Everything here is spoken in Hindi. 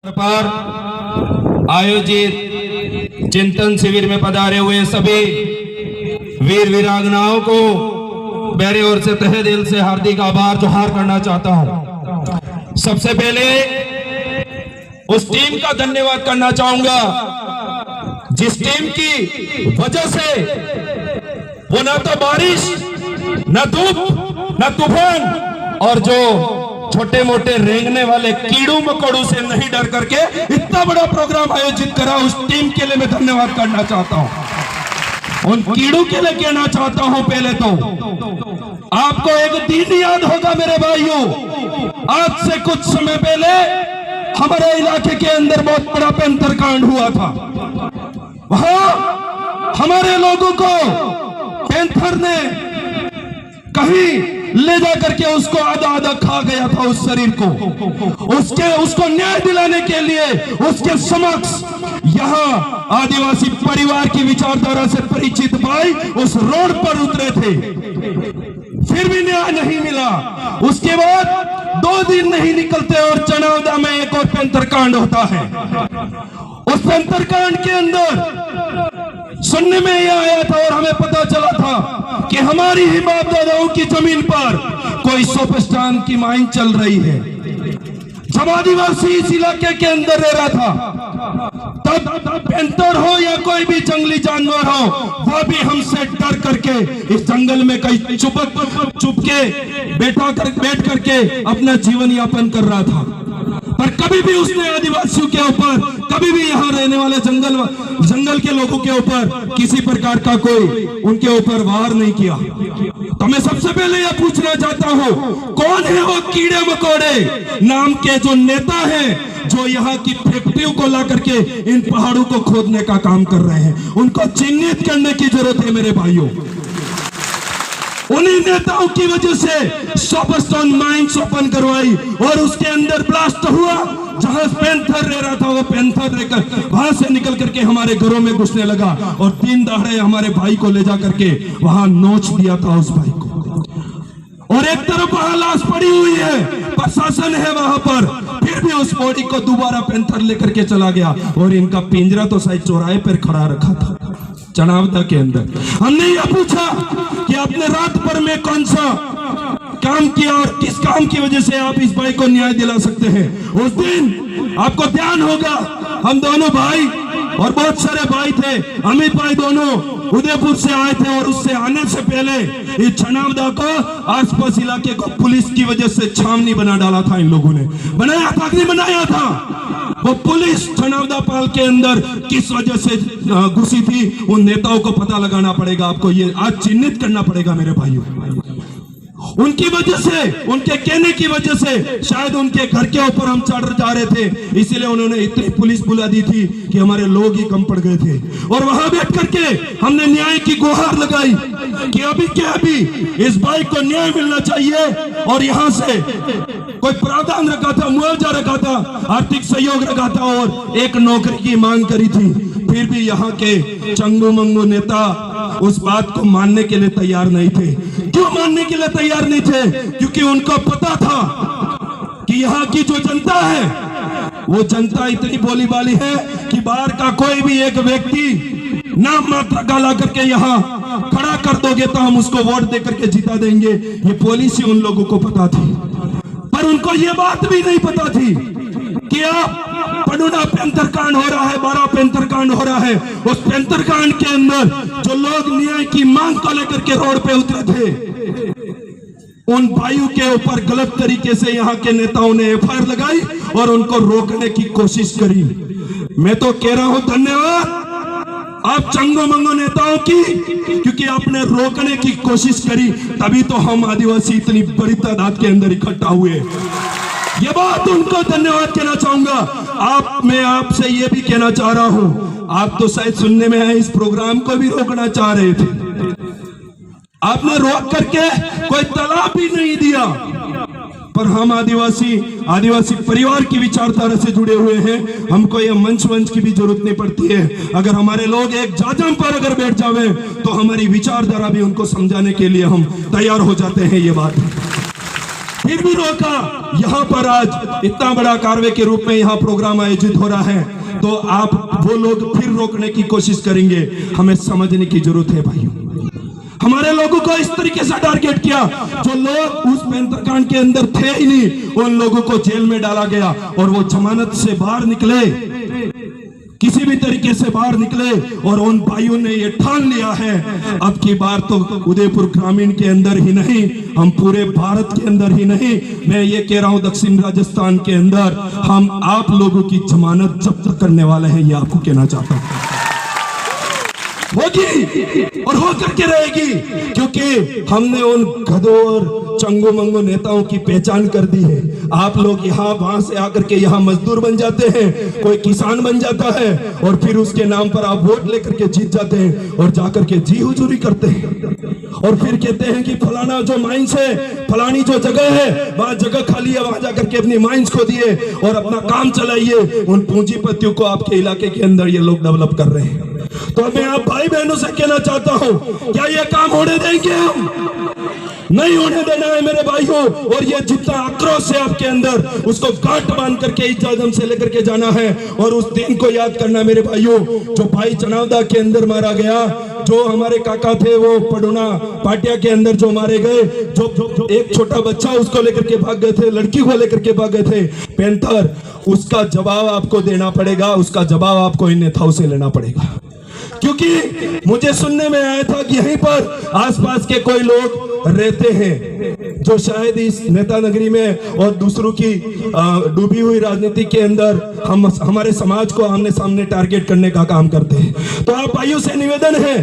पर आयोजित चिंतन शिविर में पधारे हुए सभी वीर वीरांगनाओं को मेरे ओर से तहे दिल से हार्दिक आभार जोहार करना चाहता हूं। सबसे पहले उस टीम का धन्यवाद करना चाहूंगा जिस टीम की वजह से वो ना तो बारिश न धूप न तूफान और जो छोटे मोटे रेंगने वाले कीड़ू मकोड़ू से नहीं डर करके इतना बड़ा प्रोग्राम आयोजित करा, उस टीम के लिए मैं धन्यवाद करना चाहता हूं। उन कीड़ू के लिए कहना चाहता हूं, पहले तो आपको एक दिन याद होगा मेरे भाइयों, आज से कुछ समय पहले हमारे इलाके के अंदर बहुत बड़ा पेंथर कांड हुआ था। वहां हमारे लोगों को पेंथर ने कहीं ले जाकर के उसको आधा आधा खा गया था, उस शरीर को। उसको न्याय दिलाने के लिए उसके समक्ष यहाँ आदिवासी परिवार की विचारधारा से परिचित भाई उस रोड पर उतरे थे, फिर भी न्याय नहीं मिला। उसके बाद 2 दिन नहीं निकलते और चनावदा में एक और पेंथर कांड होता है। उस पेंथर कांड के अंदर सुनने में यह आया था और हमें पता चला था कि हमारी ही बाप दादाओं की जमीन पर कोई सोपस्टान की माइन चल रही है। जब आदिवासी इस इलाके के अंदर रह रहा था, तब पेंथर हो या कोई भी जंगली जानवर हो, वह भी हमसे डर करके इस जंगल में कहीं चुप के बैठ करके अपना जीवन यापन कर रहा था। पर कभी भी उसने आदिवासियों के ऊपर, कभी भी यहाँ रहने वाले जंगल के लोगों के ऊपर किसी प्रकार का कोई उनके ऊपर वार नहीं किया। तो मैं सबसे पहले यह पूछना चाहता हूँ, कौन है वो कीड़े मकोड़े नाम के जो नेता हैं जो यहाँ की फैक्ट्रियों को ला करके इन पहाड़ों को खोदने का काम कर रहे हैं? उनको चिन्हित करने की जरूरत है मेरे भाइयों। उन्हीं नेताओं की वजह से सोपस्टान माइंस ओपन करवाई और उसके अंदर ब्लास्ट हुआ। जहां पेंथर रह रहा था, वो पेंथर रहकर वहां से निकल करके हमारे घरों में घुसने लगा और दिन दहाड़े हमारे भाई को ले जा करके वहां नोच दिया था उस भाई को। और एक तरफ वहां लाश पड़ी हुई है, प्रशासन है वहां पर, फिर भी उस बॉडी को दोबारा पेंथर लेकर के चला गया और इनका पिंजरा तो शायद चौराहे पर खड़ा रखा था चनावदा के अंदर। हमने यह पूछा कि आपने रात भर में कौन सा काम किया और किस काम की वजह से आप इस भाई को न्याय दिला सकते हैं? उस दिन आपको ध्यान होगा, हम दोनों भाई और बहुत सारे भाई थे, अमित भाई दोनों उदयपुर से आए थे और उससे आने से पहले इस चनावदा को, आसपास इलाके को पुलिस की वजह से छावनी बना डाला था। इन लोगों ने बनाया था कि नहीं बनाया था? वो पुलिस चनावदा पाल के अंदर किस वजह से घुसी थी, उन नेताओं को पता लगाना पड़ेगा। आपको ये आज चिन्हित करना पड़ेगा मेरे भाइयों। उनकी वजह से, उनके कहने की वजह से शायद उनके घर के ऊपर हम चढ़ जा रहे थे, इसीलिए उन्होंने इतनी पुलिस बुला दी थी कि हमारे लोग ही कम पड़ गए थे। और वहां बैठ करके हमने न्याय की गुहार लगाई कि अभी क्या अभी इस भाई को न्याय मिलना चाहिए। और यहाँ से कोई प्रावधान रखा था, मुआवजा रखा था, आर्थिक सहयोग रखा था और एक नौकरी की मांग करी थी। फिर भी यहाँ के चंगू मंगू नेता उस बात को मानने के लिए तैयार नहीं थे। क्यों मानने के लिए तैयार नहीं थे? क्योंकि उनको पता था कि यहाँ की जो जनता है, वो जनता इतनी भोली भाली है कि बाहर का कोई भी एक व्यक्ति नाम मात्र का ला करके यहाँ खड़ा कर दोगे तो हम उसको वोट दे करके जिता देंगे। ये पॉलिसी उन लोगों को पता थी, पर उनको ये बात भी नहीं पता थी कि आप पडुना पेंथर कांड हो रहा है, 12 पेंथर कांड हो रहा है। उस पेंथर कांड के अंदर जो लोग न्याय की मांग को लेकर के रोड पे उतरे थे, उन भाइयों के ऊपर गलत तरीके से यहाँ के नेताओं ने एफआईआर लगाई और उनको रोकने की कोशिश करी। मैं तो कह रहा हूं धन्यवाद आप चंगो मंगो नेताओं की, क्योंकि आपने रोकने की कोशिश करी, तभी तो हम आदिवासी इतनी बड़ी तादाद के अंदर इकट्ठा हुए। ये बात उनको धन्यवाद कहना चाहूंगा। मैं आपसे ये भी कहना चाह रहा हूं, आप तो शायद सुनने में है इस प्रोग्राम को भी रोकना चाह रहे थे, आपने रोक करके कोई तालाब भी नहीं दिया। पर हम आदिवासी परिवार की विचारधारा से जुड़े हुए हैं, हमको ये मंच की भी जरूरत नहीं पड़ती है। अगर हमारे लोग एक जाजम पर अगर बैठ जावे तो हमारी विचारधारा भी उनको समझाने के लिए हम तैयार हो जाते हैं। ये बात फिर भी रोका। यहाँ पर आज इतना बड़ा कार्रवाई के रूप में यहाँ प्रोग्राम आयोजित हो रहा है, तो आप वो लोग फिर रोकने की कोशिश करेंगे। हमें समझने की जरूरत है भाइयों, हमारे लोगों को इस तरीके से टारगेट किया, जो लोग उस पैंथर कांड के अंदर थे ही नहीं, उन लोगों को जेल में डाला गया और वो जमानत से बाहर निकले, किसी भी तरीके से बाहर निकले। और उन भाइयों ने ये ठान लिया है, अब की बार तो उदयपुर ग्रामीण के अंदर ही नहीं, हम पूरे भारत के अंदर ही नहीं, मैं ये कह रहा हूं दक्षिण राजस्थान के अंदर हम आप लोगों की जमानत जब्त करने वाले हैं। ये आपको कहना चाहता हूं, होगी और हो करके रहेगी, क्योंकि हमने उन गधों और चंगो मंगो नेताओं की पहचान कर दी है। आप लोग यहाँ वहां से आकर के यहाँ मजदूर बन जाते हैं, कोई किसान बन जाता है, और फिर उसके नाम पर आप वोट लेकर के जीत जाते हैं और जाकर के जी हुजूरी करते हैं, और फिर कहते हैं कि फलाना जो माइंस है, फलानी जो जगह है, वहां जगह खाली है, वहां जाकर के अपनी माइंस को दिए और अपना काम चलाइए। उन पूंजीपतियों को आपके इलाके के अंदर ये लोग डेवलप कर रहे हैं। तो मैं आप भाई बहनों से कहना चाहता हूं, क्या ये काम होने देंगे? हम नहीं होने देना है मेरे भाइयों। और ये जितना आक्रोश है आपके अंदर, उसको गांठ बांध करके इज्जत से लेकर के जाना है। और उस दिन को याद करना मेरे भाइयों, जो भाई चनावदा के अंदर मारा गया, जो हमारे काका थे वो पडुना पाटिया के अंदर जो मारे गए, जो एक छोटा बच्चा उसको लेकर के भाग गए थे, लड़की को लेकर के भाग गए थे पैंथर, उसका जवाब आपको देना पड़ेगा, उसका जवाब आपको इन नेताओं से लेना पड़ेगा। क्योंकि मुझे सुनने में आया था कि यहीं पर आसपास के कोई लोग रहते हैं जो शायद इस नेता नगरी में और दूसरों की डूबी हुई राजनीति के अंदर हमारे समाज को आमने सामने टारगेट करने का काम करते हैं। तो आप भाइयों से निवेदन है,